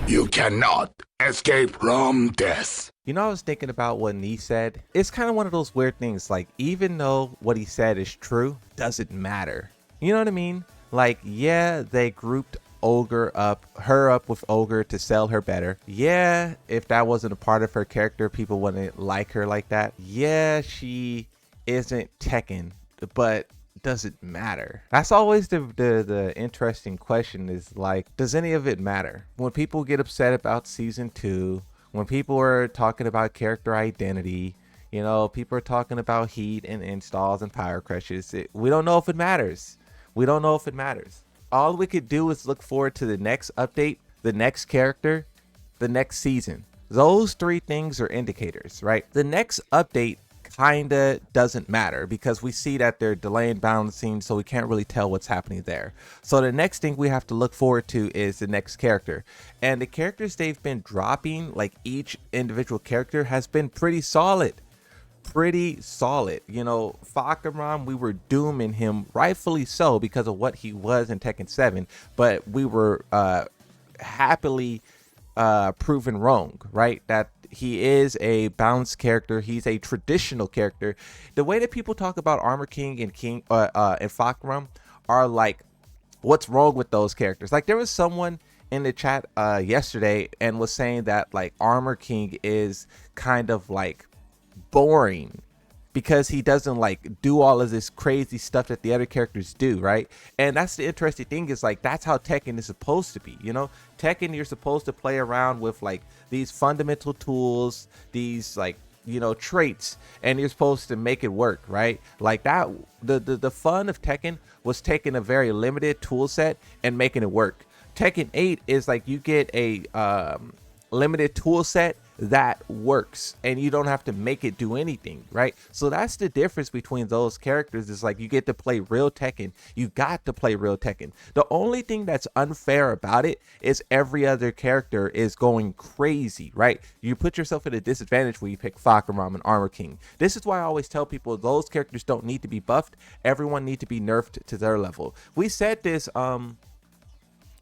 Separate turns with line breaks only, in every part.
You cannot escape from death.
You know, I was thinking about what Nee said. It's kind of one of those weird things. Like, even though what he said is true, doesn't matter. You know what I mean? Like, yeah, they grouped her up with Ogre to sell her better. Yeah, if that wasn't a part of her character, people wouldn't like her like that. Yeah, she isn't Tekken, but doesn't matter. That's always the interesting question, is like, does any of it matter? When people get upset about season 2, when people are talking about character identity, you know, people are talking about heat and installs and power crushes, we don't know if it matters. We don't know if it matters. All we could do is look forward to the next update, the next character, the next season. Those three things are indicators, right? The next update kinda doesn't matter because we see that they're delaying balancing, so we can't really tell what's happening there. So the next thing we have to look forward to is the next character. And the characters they've been dropping, like each individual character, has been pretty solid. You know, Fakaram, we were dooming him, rightfully so, because of what he was in Tekken 7, but we were happily proven wrong, right? That he is a balanced character. He's a traditional character. The way that people talk about Armor King and Fakaram are like, what's wrong with those characters? Like, there was someone in the chat yesterday and was saying that like Armor King is kind of like boring because he doesn't like do all of this crazy stuff that the other characters do, right? And that's the interesting thing, is like, that's how Tekken is supposed to be. You know, Tekken, you're supposed to play around with like these fundamental tools, these like, you know, traits, and you're supposed to make it work, right? Like that, the fun of Tekken was taking a very limited tool set and making it work. Tekken 8 is like, you get a limited tool set that works and you don't have to make it do anything, right? So that's the difference between those characters, is like, you get to play real Tekken. You got to play real Tekken. The only thing that's unfair about it is every other character is going crazy, right? You put yourself at a disadvantage when you pick Fakaram and Armor King. This is why I always tell people those characters don't need to be buffed. Everyone need to be nerfed to their level. We said this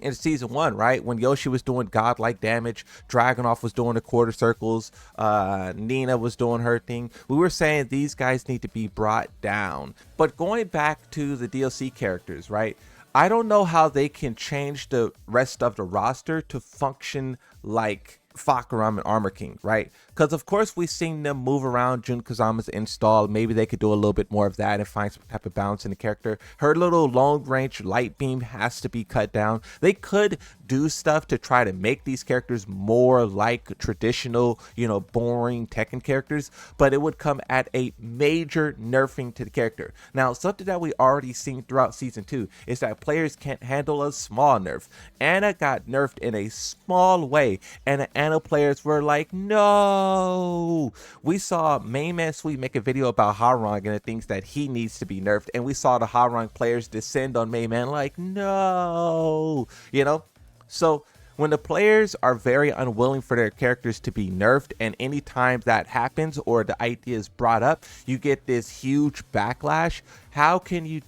in season 1, right? When Yoshi was doing godlike damage, Dragunov was doing the quarter circles, Nina was doing her thing. We were saying these guys need to be brought down. But going back to the DLC characters, right? I don't know how they can change the rest of the roster to function like Fakaram and Armor King, right? Because of course we've seen them move around Jun Kazama's install. Maybe they could do a little bit more of that and find some type of balance in the character. Her little long range light beam has to be cut down. They could do stuff to try to make these characters more like traditional, you know, boring Tekken characters, but it would come at a major nerfing to the character. Now, something that we already seen throughout season 2 is that players can't handle a small nerf. Anna got nerfed in a small way, and the Anna players were like, no. We saw Main Man Sweet make a video about Harong and the things that he needs to be nerfed, and we saw the Harong players descend on Main Man like, no, you know? So when the players are very unwilling for their characters to be nerfed, and anytime that happens or the idea is brought up, you get this huge backlash. How can you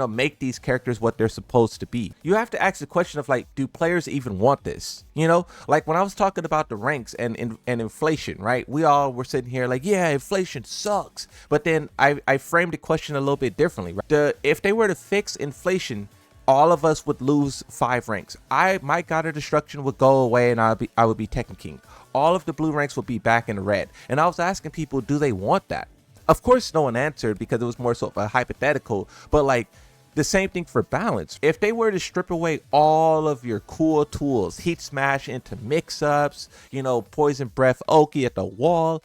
make these characters what they're supposed to be? You have to ask the question of like, do players even want this? You know, like when I was talking about the ranks and inflation, right? We all were sitting here like, yeah, inflation sucks. But then I framed the question a little bit differently, right? If they were to fix inflation, all of us would lose 5 ranks. My God of Destruction would go away and I would be Tekken King. All of the blue ranks would be back in the red. And I was asking people, do they want that? Of course, no one answered because it was more so of a hypothetical, but like the same thing for balance. If they were to strip away all of your cool tools, heat smash into mix-ups, you know, poison breath, Oki at the wall,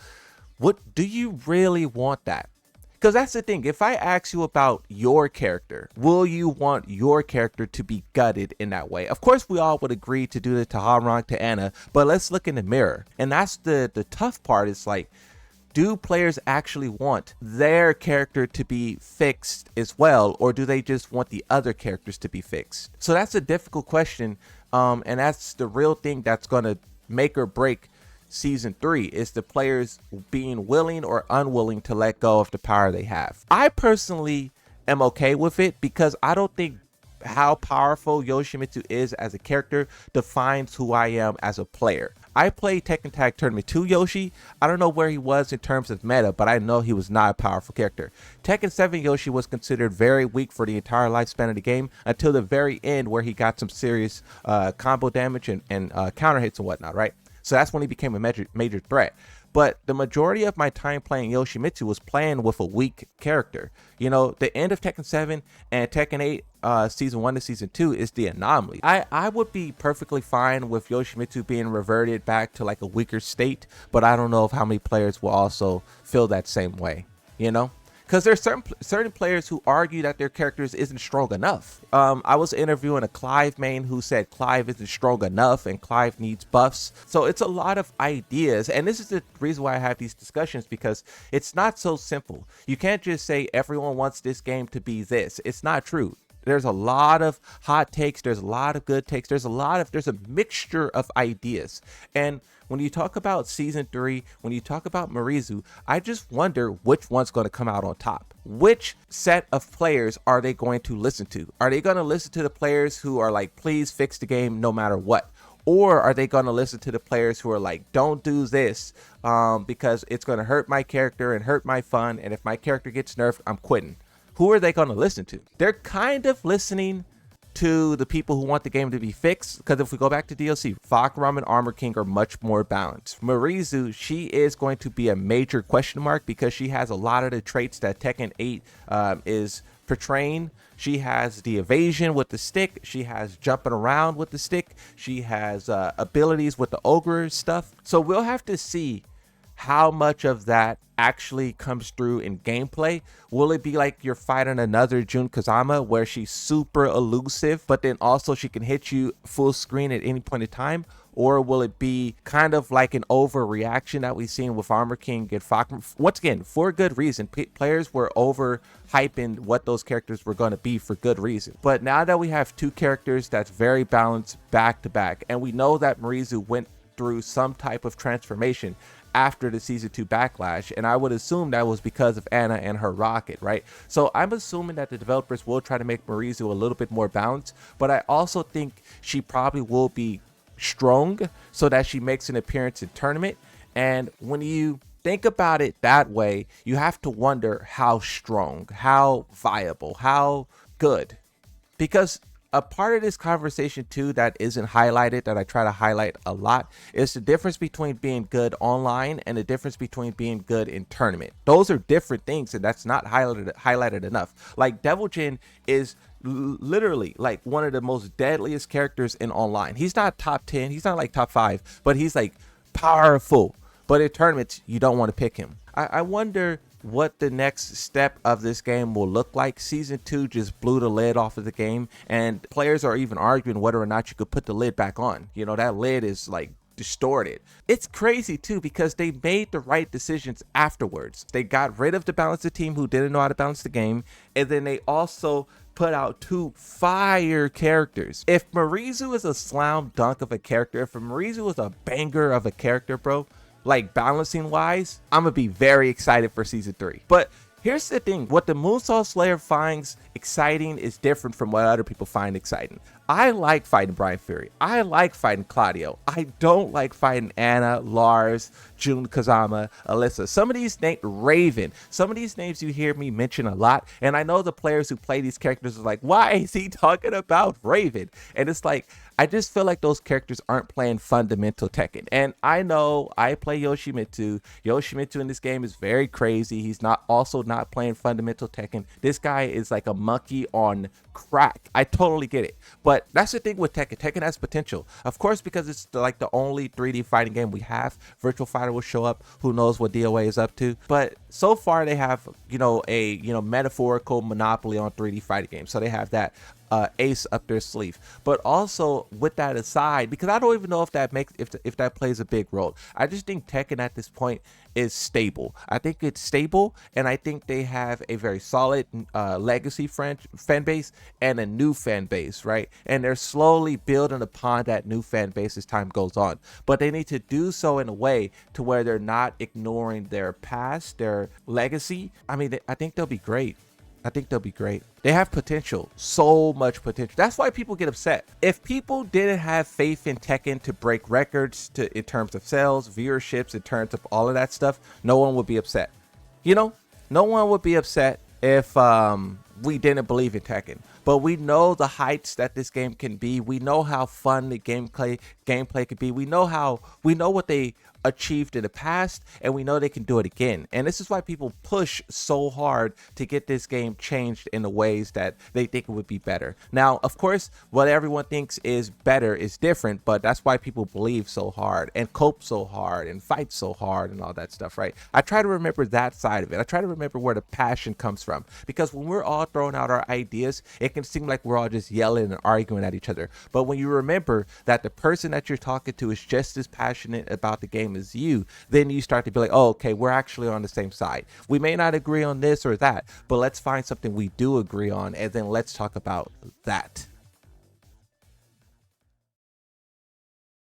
what do you really want that? Because that's the thing. If I ask you about your character, will you want your character to be gutted in that way? Of course, we all would agree to do it to Harong, to Anna, but let's look in the mirror. And that's the tough part. Is like, do players actually want their character to be fixed as well, or do they just want the other characters to be fixed? So that's a difficult question, and that's the real thing that's going to make or break season 3, is the players being willing or unwilling to let go of the power they have. I personally am okay with it because I don't think how powerful Yoshimitsu is as a character defines who I am as a player. I played Tekken Tag Tournament 2 Yoshi. I don't know where he was in terms of meta, but I know he was not a powerful character. Tekken 7 Yoshi was considered very weak for the entire lifespan of the game until the very end, where he got some serious combo damage and counter hits and whatnot, right? So that's when he became a major threat. But the majority of my time playing Yoshimitsu was playing with a weak character. You know, the end of Tekken 7 and Tekken 8 season 1 to season 2 is the anomaly. I would be perfectly fine with Yoshimitsu being reverted back to like a weaker state, but I don't know if how many players will also feel that same way, you know? Because there's certain players who argue that their characters isn't strong enough. I was interviewing a Clive main who said Clive isn't strong enough and Clive needs buffs. So it's a lot of ideas. And this is the reason why I have these discussions, because it's not so simple. You can't just say everyone wants this game to be this. It's not true. There's a lot of hot takes. There's a lot of good takes. There's a mixture of ideas. And when you talk about season 3, when you talk about Marizu, I just wonder which one's going to come out on top. Which set of players are they going to listen to? Are they going to listen to the players who are like, please fix the game no matter what? Or are they going to listen to the players who are like, don't do this because it's going to hurt my character and hurt my fun. And if my character gets nerfed, I'm quitting. Who are they going to listen to? They're kind of listening to the people who want the game to be fixed, because if we go back to DLC, Fahkumram and Armor King are much more balanced. Marizu, she is going to be a major question mark because she has a lot of the traits that Tekken 8 is portraying. She has the evasion with the stick. She has jumping around with the stick. She has abilities with the ogre stuff. So we'll have to see how much of that actually comes through in gameplay. Will it be like you're fighting another Jun Kazama where she's super elusive, but then also she can hit you full screen at any point in time? Or will it be kind of like an overreaction that we've seen with Armor King and Fahkumram? Once again, for good reason. Players were overhyping what those characters were going to be for good reason. But now that we have two characters that's very balanced back to back, and we know that Marizu went through some type of transformation after the season 2 backlash, and I would assume that was because of Anna and her rocket, right? So I'm assuming that the developers will try to make Marizu a little bit more balanced, but I also think she probably will be strong so that she makes an appearance in tournament. And when you think about it that way, you have to wonder how strong, how viable, how good. Because a part of this conversation too that isn't highlighted, that I try to highlight a lot, is the difference between being good online and the difference between being good in tournament. Those are different things, and that's not highlighted enough. Like Devil Jin is literally like one of the most deadliest characters in online. He's not top 10, he's not like top 5, but he's like powerful. But in tournaments, you don't want to pick him. I wonder what the next step of this game will look like. Season 2 just blew the lid off of the game, and players are even arguing whether or not you could put the lid back on. You know, that lid is like distorted. It's crazy too because they made the right decisions afterwards. They got rid of the balancer team who didn't know how to balance the game, and then they also put out 2 fire characters. If Marizu is a slam dunk of a character, if Marizu is a banger of a character, bro, like balancing wise, I'm gonna be very excited for season 3. But here's the thing, what the Moonsault Slayer finds exciting is different from what other people find exciting. I like fighting Brian Fury. I like fighting Claudio. I don't like fighting Anna, Lars, Jun Kazama, Alyssa. Some of these names, Raven, some of these names you hear me mention a lot. And I know the players who play these characters are like, why is he talking about Raven? And it's like, I just feel like those characters aren't playing fundamental Tekken. And I know I play Yoshimitsu. Yoshimitsu in this game is very crazy. He's not playing fundamental Tekken. This guy is like a monkey on crack. I totally get it. But that's the thing with Tekken. Tekken has potential. Of course, because it's like the only 3D fighting game we have. Virtual Fighter will show up. Who knows what DOA is up to. But so far they have, a metaphorical monopoly on 3D fighting games. So they have that ace up their sleeve. But also with that aside, because I don't even know if that plays a big role. I just think Tekken at this point is stable. I think it's stable, and I think they have a very solid legacy fan base and a new fan base, right? And they're slowly building upon that new fan base as time goes on. But they need to do so in a way to where they're not ignoring their past, their legacy. I mean, I think they'll be great. I think they'll be great. They have potential, so much potential. That's why people get upset. If people didn't have faith in Tekken to break records in terms of sales, viewerships, in terms of all of that stuff, no one would be upset. You know, no one would be upset if we didn't believe in Tekken. But we know the heights that this game can be. We know how fun the gameplay can be. We know what they achieved in the past, and we know they can do it again. And this is why people push so hard to get this game changed in the ways that they think it would be better. Now, of course, what everyone thinks is better is different, but that's why people believe so hard and cope so hard and fight so hard and all that stuff, right? I try to remember that side of it. I try to remember where the passion comes from, because when we're all throwing out our ideas, it can seem like we're all just yelling and arguing at each other. But when you remember that the person that you're talking to is just as passionate about the game as you, then you start to be like, oh, okay, we're actually on the same side. We may not agree on this or that, but let's find something we do agree on, and then let's talk about that.